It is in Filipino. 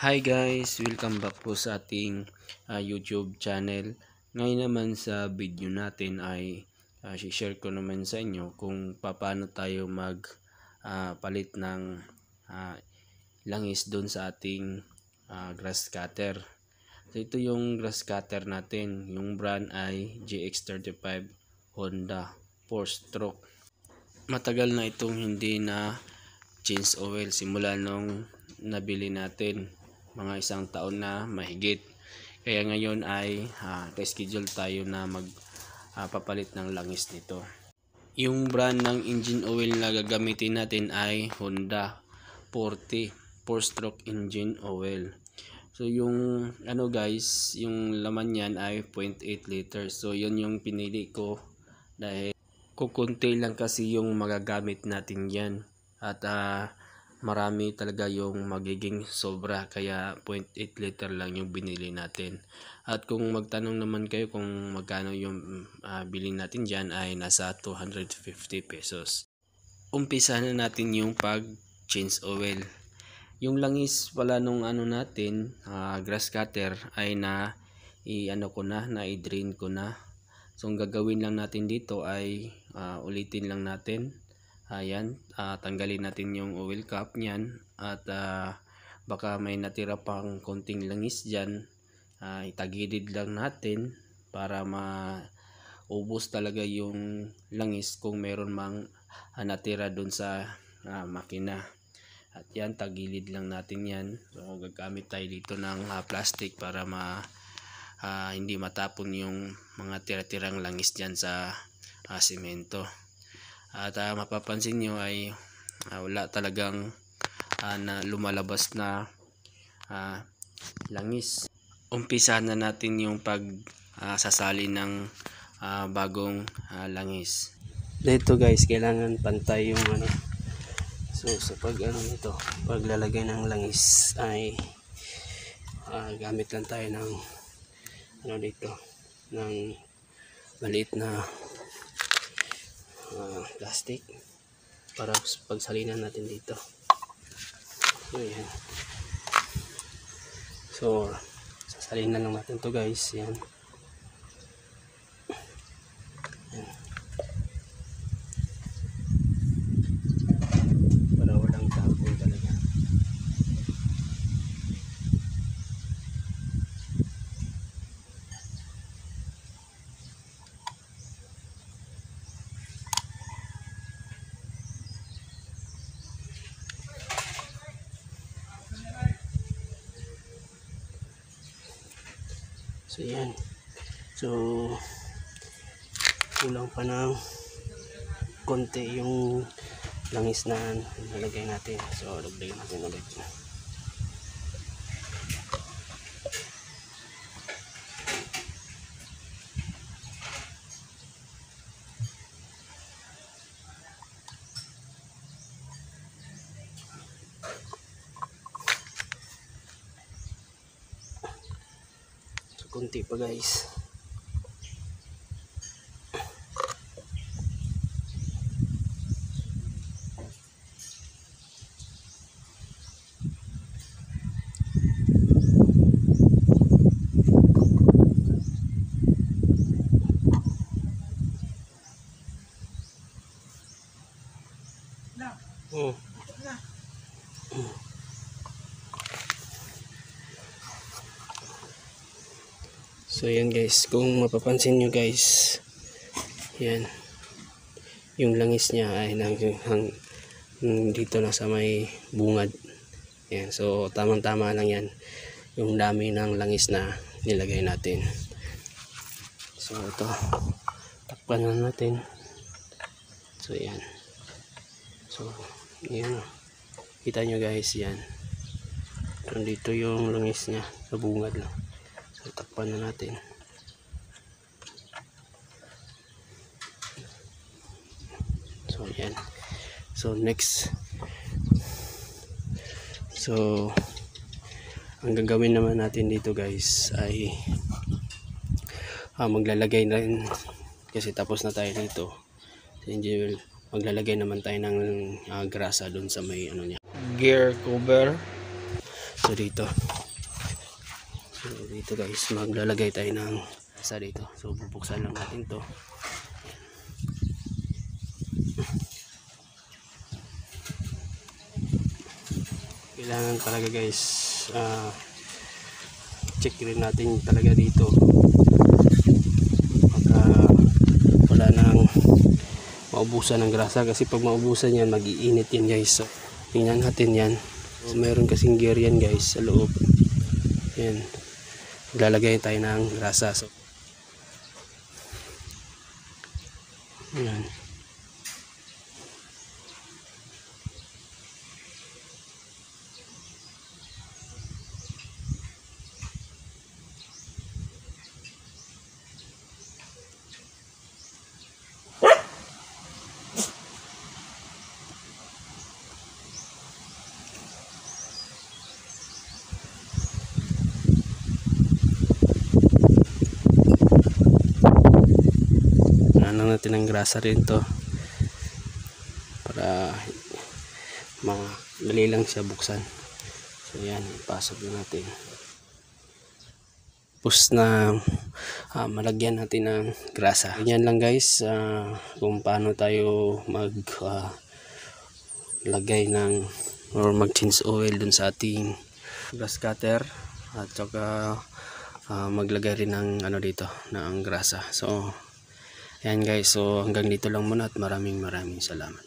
Hi guys, welcome back po sa ating YouTube channel. Ngayon naman sa video natin ay share ko naman sa inyo kung paano tayo palit ng langis doon sa ating grass cutter. So ito yung grass cutter natin. Yung brand ay GX35 Honda 4-stroke. Matagal na itong hindi na change oil simula nung nabili natin. Mga 1 taon na mahigit. Kaya ngayon ay schedule tayo na papalit ng langis nito. Yung brand ng engine oil na gagamitin natin ay Honda 40 4-stroke engine oil. So yung guys, yung laman niyan ay 0.8 liters. So yun yung pinili ko dahil kukunti lang kasi yung magagamit natin yan. At marami talaga yung magiging sobra, kaya 0.8 liter lang yung binili natin. At kung magtanong naman kayo kung magkano yung bilhin natin dyan, ay nasa 250 pesos. Umpisa na natin yung pag change oil. Yung langis pala nung natin, grass cutter, ay i-drain ko na. So ang gagawin lang natin dito ay ulitin lang natin. Ayan, tanggalin natin yung oil cap niyan at baka may natira pang konting langis dyan, itagilid lang natin para maubos talaga yung langis kung meron mang natira dun sa makina. At yan, tagilid lang natin yan. So gagamit tayo dito ng plastic para hindi matapon yung mga tira-tirang langis dyan sa simento. At mapapansin nyo ay wala talagang lumalabas na langis. Umpisa na natin yung sasali ng bagong langis. Dito guys, kailangan pantay yung So sa paglalagay ng langis ay gamit lang tayo ng dito ng maliit na plastic para pagsalinan natin dito. So yan. So sasalinan lang natin to guys. Yan. Yan. Para walang tapon talaga. So yan. So kulang pa ng konti yung langis na nalagay natin. So lagyan natin ulit. Kunti pa guys. So yan guys, kung mapapansin nyo guys, yan, yung langis niya ay dito na sa may bungad. Yan, so tamang tama lang yan yung dami ng langis na nilagay natin. So ito, takpan na natin. So yan, so yan, kita nyo guys, yan, nandito yung langis niya sa bungad lang. So takpan na natin. So yan. So next, so ang gagawin naman natin dito guys ay maglalagay na rin, kasi tapos na tayo dito. So, maglalagay naman tayo ng grasa doon sa may niya, gear cover. So dito guys, maglalagay tayo ng grasa dito. So bubuksan lang natin to. Kailangan talaga guys, check rin natin talaga dito pagka wala nang maubusan ng grasa, kasi pag maubusan yan mag-iinit yan guys. So tingnan natin yan. So, mayroon kasing gear yan guys sa loob. Yan, lalagay tayo ng grasa. So yan. Natin ng grasa rin to para madali lang siya buksan. So yan, ipasok natin. Tapos na malagyan natin ng grasa. Ganyan lang guys, kung paano tayo lagay ng or mag change oil dun sa ating grass cutter, at saka maglagay rin ng dito ng grasa. So ayan guys, so hanggang dito lang muna at maraming salamat.